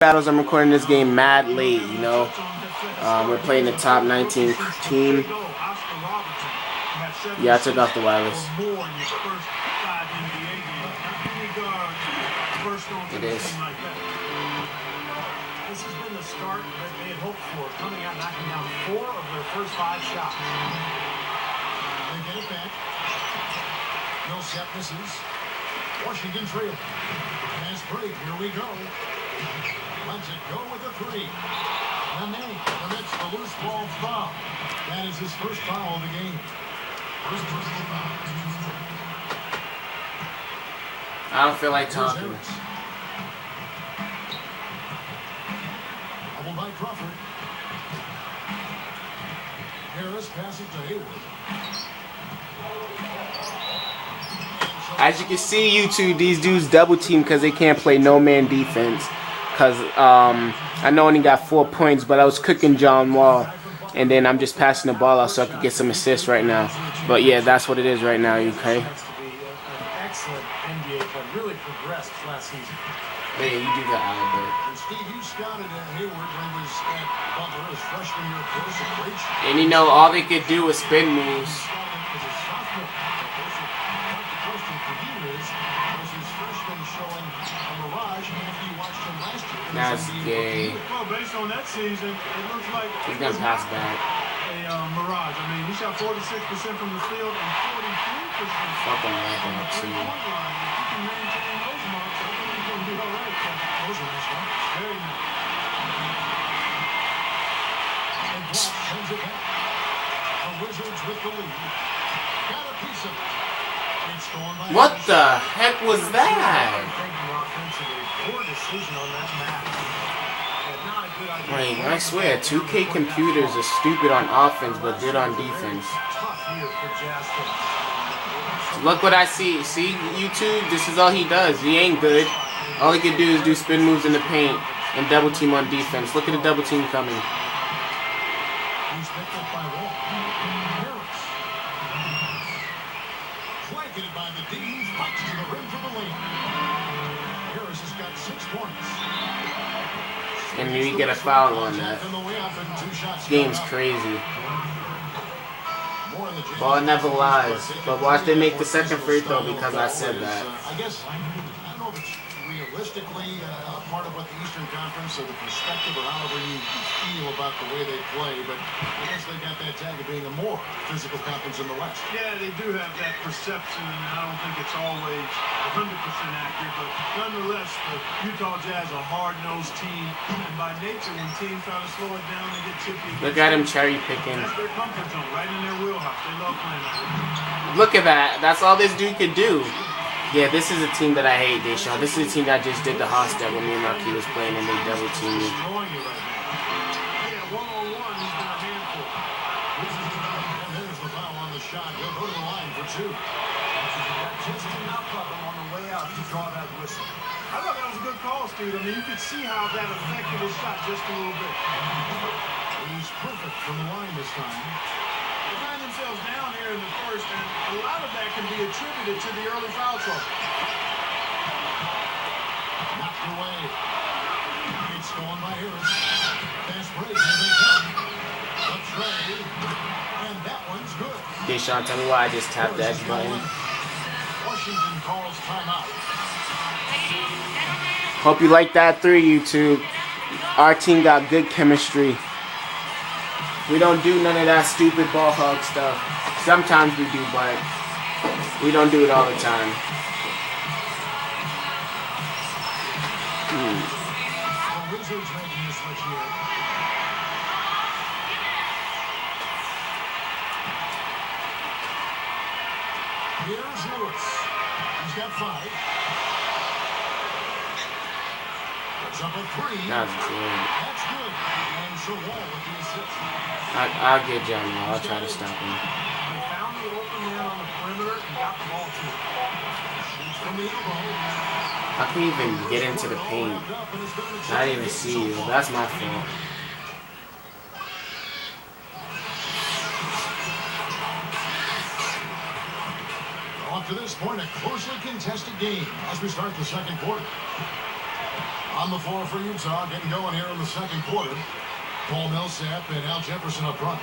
battles. I'm recording this game mad late, you know. We're playing the top 19 team. Yeah, I took off the wireless. It is. This has been the start that they had hoped for, coming out knocking down 4 of their first 5 shots. They get it back. No set misses. Washington trailing. Pass break. Here we go. Lets it go with a 3. Nene commits the loose ball foul. That is his first foul of the game. First personal foul. I don't feel like talking. Double by Crawford. Harris passes to Hayward. As you can see, YouTube, these dudes double team because they can't play no man defense. Because I know I only got 4 points, but I was cooking John Wall. And then I'm just passing the ball out so I could get some assists right now. But yeah, that's what it is right now, okay? Excellent NBA player, really progressed last season. Yeah, you do that, Albert. And Steve, you scouted Hayward when he was at Butler his freshman year course of great. And you know, all they could do was spin moves. That's gay. Well, based on that season, it looks like he's gonna pass back. A mirage. I mean, he shot 46% from the field and 43%. Fucking like that too. If you can maintain those marks, I think he's gonna do all right. Those are nice marks. Very nice. And Black sends it back. The Wizards with the lead. Got a piece of it. It's going by. What the heck was that? Poor decision on that match. Not a good idea. Like, I swear, 2K computers are stupid on offense but good on defense. Look what I see. See, YouTube? This is all he does. He ain't good. All he can do is do spin moves in the paint and double team on defense. Look at the double team coming. He's picked up by Wall. Harris. Flanking by the D. Fights to the rim for the lead. Harris has got 6 points. And you get a foul on that. Game's crazy. Ball never lies. But watch they make the second free throw because I said that. I guess, I don't know if it's realistically part of what the Eastern Conference or the perspective or however you feel about the way they play, but I guess they got that tag of being a more physical conference in the West. Yeah, they do have that perception, and I don't think it's always 100% accurate, but nonetheless, the Utah Jazz are a hard-nosed team, and by nature, when teams try to slow it down, they get chippy. Look at him cherry picking. That's their comfort zone, right in their wheelhouse. They love playing that. Look at that. That's all this dude could do. Yeah, this is a team that I hate, Deshaun. This is a team that just did the hot step when me and Marquis was playing and they double teamed me. I thought that was a good call, Steve. I mean, you could see how that affected his shot just a little bit. He's perfect from the line this time. They find themselves down here in the first, and a lot of that can be attributed to the early foul trouble. Knocked away. It's going by Harris. Fast break, here they come. A tray, and that one's good. Deshaun, tell me why I just tapped the X button. Washington calls timeout. Hope you like that 3, YouTube. Our team got good chemistry. We don't do none of that stupid ball hog stuff. Sometimes we do, but we don't do it all the time. The Wizards making the switch here. Here's Lewis. He's got 5. Puts up a 3. That's good. That's good. And so Wall with the assist. I'll get John Wall. I'll try to stop him. They found the open man on the perimeter and got the ball to him. Shoots from the elbow. I can't even get into the paint. I didn't even see you. That's my fault. Up to this point, a closely contested game as we start the second quarter. On the floor for Utah, getting going here in the second quarter. Paul Millsap and Al Jefferson up front.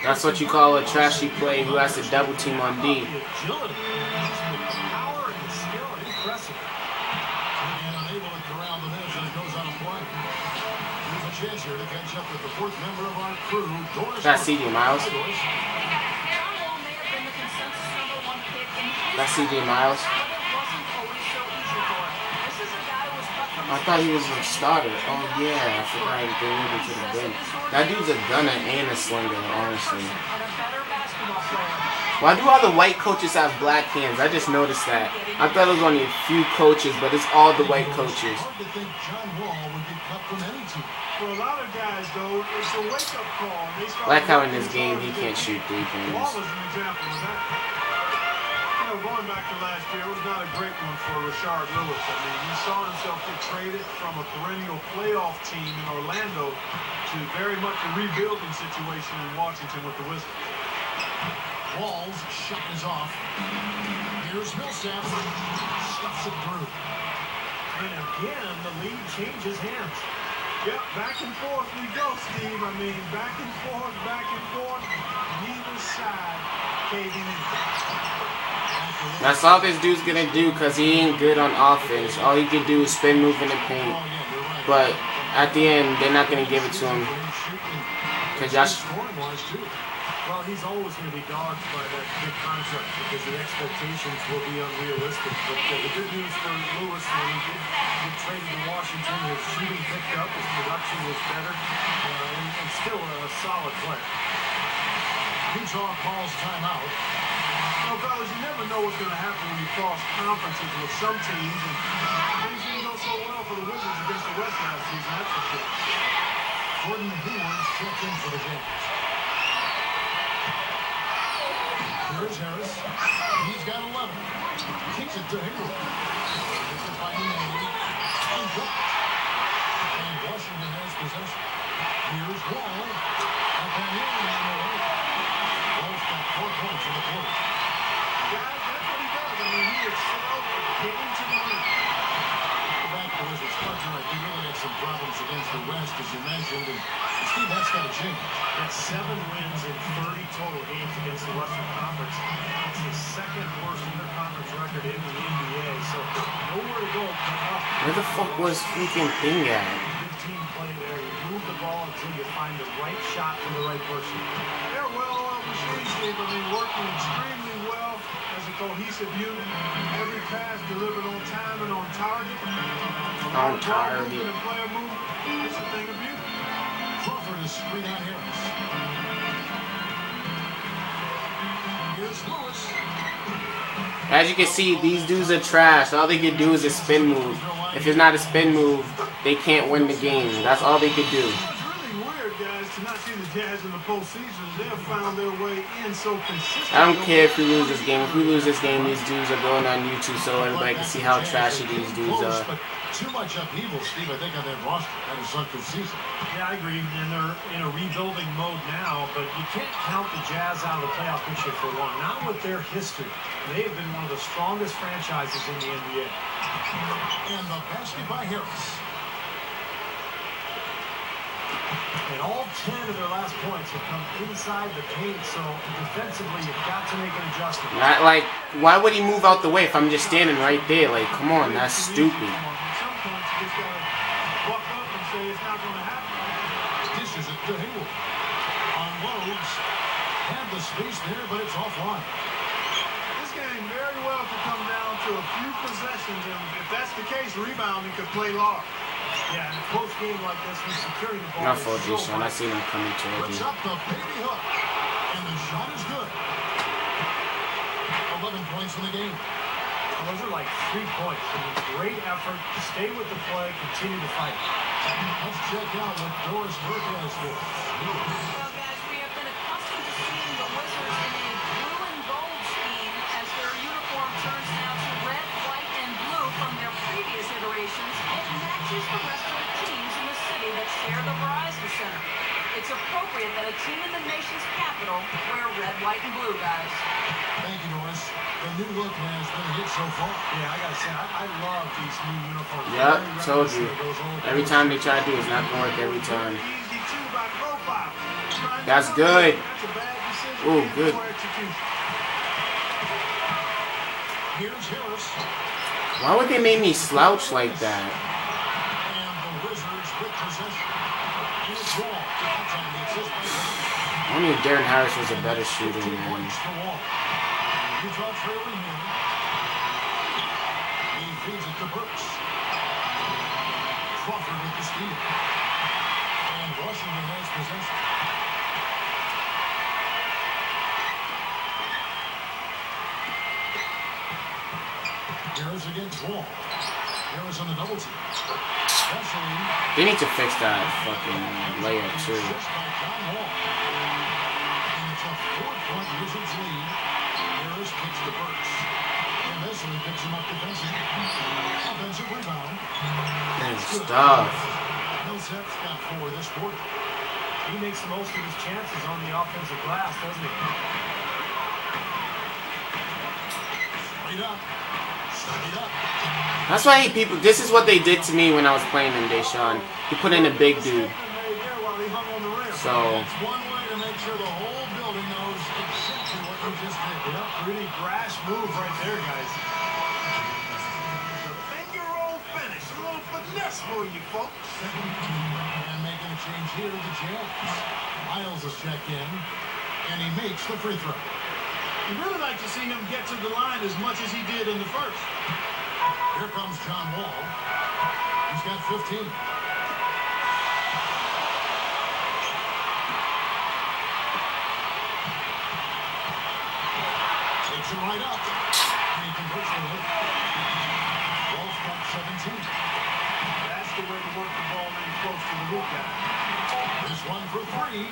That's what you call a trashy play who has to double team on D. That's CJ Miles. That's CJ Miles. I thought he was a starter. Oh yeah, I forgot they moved him to the bench. That dude's a gunner and a slinger, honestly. Why do all the white coaches have black hands? I just noticed that. I thought it was only a few coaches, but it's all the white coaches. For a lot of guys, though, it's a wake-up call. Like how in this game he can't shoot 3 points. Wall is an example of that. Going back to last year, it was not a great one for Rashard Lewis. I mean, he saw himself get traded from a perennial playoff team in Orlando to very much a rebuilding situation in Washington with the Wizards. Wall's shot is off. Here's Millsap. Stuffs it through. And again, the lead changes hands. Yep, back and forth we go, Steve. I mean, back and forth, neither side caving in. That's all this dude's gonna do because he ain't good on offense. All he can do is spin, move in the paint. But at the end, they're not gonna give it to him. Cause Josh. Well, he's always going to be dogged by that big contract because the expectations will be unrealistic. But the good news for Lewis, when he did get traded to Washington, his shooting picked up, his production was better, and still a solid player. Utah calls timeout. Well, fellas, you never know what's going to happen when you cross conferences with some teams, and things didn't go so well for the Wizards against the West last season, that's for sure. Gordon Hayward checked in for the game. Here's Harris. He's got 11. Kicks it to Hayward. Gets it by Nene. And Washington has possession. Here's Wall. Up and in on the way. Wall's got 4 points in the quarter. Guys, that's what he does. I mean, he excels at getting to the rim. Back to Wizards. Cartwright, he really had some problems against the West, as you mentioned. And Steve, that's got to change. That's 7 wins in 30 total games against the Western Conference. It's the second worst interconference record in the NBA, so nowhere to go. Where the fuck was freaking thing at? Good team play there. You move the ball until you find the right shot from the right person. They're well-oiled machines, Steve. I mean, working extremely well as a cohesive unit. Every pass delivered on time and on target. On target. And player movement. It's a thing of beauty. Crawford is screen on Harris. Here's Lewis. As you can see, these dudes are trash. All they can do is a spin move. If it's not a spin move, they can't win the game. That's all they could do. It's really weird, guys, to not see the Jazz in the postseason. They have found their way in so consistently. I don't care if we lose this game. If we lose this game, these dudes are going on YouTube so everybody can see how trashy these dudes are. Too much upheaval, Steve, I think, on that roster. That is sunk this season. Yeah, I agree. And they're in a rebuilding mode now, but you can't count the Jazz out of the playoff picture for long. Not with their history. They have been one of the strongest franchises in the NBA. And the basket by Harris. And all 10 of their last points have come inside the paint, so defensively you've got to make an adjustment. Not like, why would he move out the way if I'm just standing right there? Like, come on, that's stupid. At some point, you just got to buck up and say it's not going to happen. Dishes it to Hayward. Unloads. Had the space there, but it's offline. This game very well could come down to a few possessions, and if that's the case, rebounding could play large. Yeah, in a close game like this, when securing the ball. Not for this one. I seen him coming towards Puts you. up the baby hook. And the shot is good. 11 points in the game. Those are like 3 points. I mean, great effort. Stay with the play. Continue to fight. Let's check out what Doris Burke has for us. Well, guys, we have been accustomed to seeing the Wizards in a blue and gold scheme as their uniform turns now to red, white, and blue from their previous iterations. It matches the rest of the teams in the city that share the Verizon Center. It's appropriate that a team in the nation's capital wear red, white, and blue, guys. Thank you, Norris. The new look has been a hit so far. Yeah, I gotta say, I love these new uniforms. Yep, told you. Every time they try to do it, it's not gonna work every time. That's good. Ooh, good. Here's Harris. Why would they make me slouch like that? And the Wizards with possession. Here's Wall. That time the assist by Wall. I knew Darren Harris was a better shooter, 2 man. points for Wall. Utah trailing here. He feeds it to Brooks. Crawford with the steal. And Washington has possession. Harris against Wall. Harris on the double team. Especially They need to fix that fucking layup too. assist by John Wall. And it's a 4-point Wizards lead. Harris kicks to Burks. And Leslie picks him up defensively. Offensive rebound. Good stuff. Millsap's got 4 this quarter. He makes the most of his chances on the offensive glass, doesn't he? Straight up. Straight up. That's why I hate people. This is what they did to me when I was playing in Deshaun. He put in a big dude. So It's one way to make sure the whole building knows exactly what you just did. Yep, really brash move right there, guys. Finger roll finish. A little finesse for you, folks. And making a change here to Jazz. Miles is checked in, and he makes the free throw. You'd really like to see him get to the line as much as he did in the first. Here comes John Wall. He's got 15. Takes him right up. And he converts with it. Wall's got 17. That's the way to work the ball really close to the hoop guy. This one for 3.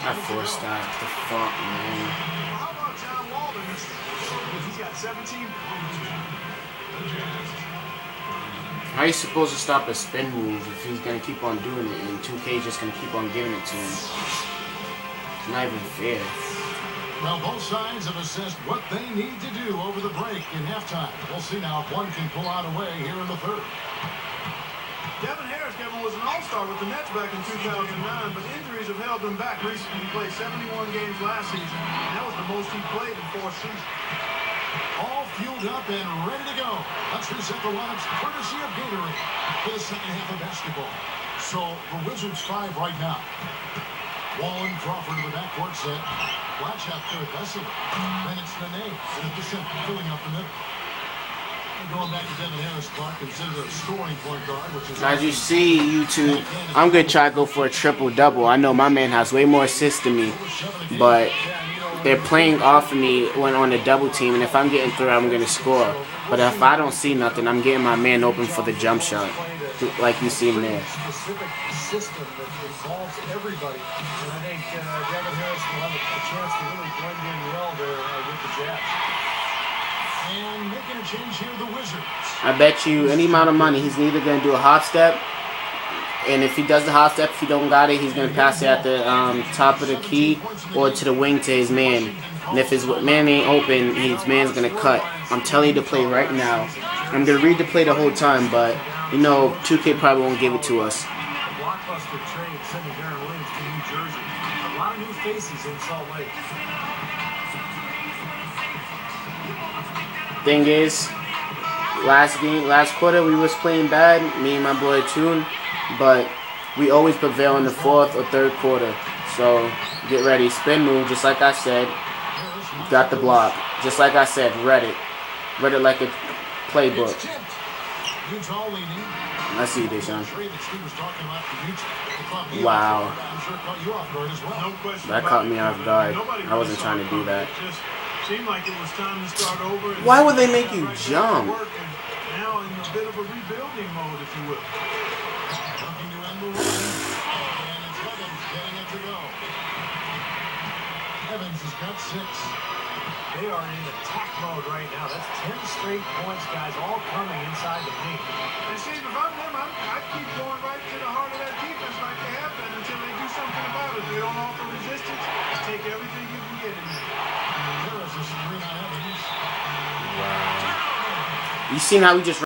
I forced that. The fuck, man. How about John Wall in this? He's got 17 points. How are you supposed to stop a spin move if he's gonna keep on doing it and 2K is just gonna keep on giving it to him? It's not even fair. Well, both sides have assessed what they need to do over the break in halftime. We'll see now if one can pull out a way here in the third. Devin Harris, Kevin, was an all-star with the Nets back in 2009, but injuries have held him back recently. He played 71 games last season, and that was the most he played in 4 seasons. All fueled up and ready to go. Let's reset the lineups courtesy of Gatorade for the second half of basketball. So the Wizards 5 right now. Wall and Crawford in the backcourt set. Watch out there, Vesely. Then it's Nene in the center, filling up the middle. And going back to Devin Harris, Clark, considered a scoring point guard, which is... As you see, YouTube, I'm gonna try to go for a triple-double. I know my man has way more assists than me, but they're playing off of me when on a double team, and if I'm getting through, I'm gonna score. But if I don't see nothing, I'm getting my man open for the jump shot, like you see him there. Specific system that involves everybody, and I think Devin Harris will have a chance to really blend in well there with the Jazz. And making a change here, the Wizards. I bet you any amount of money, he's either gonna do a hop step, and if he does the hop step, if he don't got it, he's gonna pass it at the top of the key or to the wing to his man. And if his man ain't open, his man's gonna cut. I'm telling you to play right now. I'm gonna read the play the whole time, but you know 2K probably won't give it to us. Blockbuster trade sending Darren Williams to New Jersey. A lot of new faces in Salt Lake. Thing is, last quarter we was playing bad, me and my boy Tune, but we always prevail in the 4th or 3rd quarter. So get ready, spin move, just like I said. Got the block, just like I said. Read it like a playbook. Utah leading. I see this, son. Trade that Steve was talking about for Utah. Wow. I'm sure it caught you off guard as well. No question That about caught it. me off guard. Nobody I wasn't really trying to saw do it. that. It just seemed like it was time to start over. And Why would they make you jump? Now in a bit of a rebuilding mode, if you will. Looking to end the run. And it's Evans getting it to go. Evans has got 6. They are in attack mode right now. That's 10 straight points, guys, all coming inside the paint. And Steve, if I'm them, I'd keep going right to the heart of that defense like they have been until they do something if they don't offer resistance, take everything you can get in there. There is a screen on Evans. Wow. You seen how he just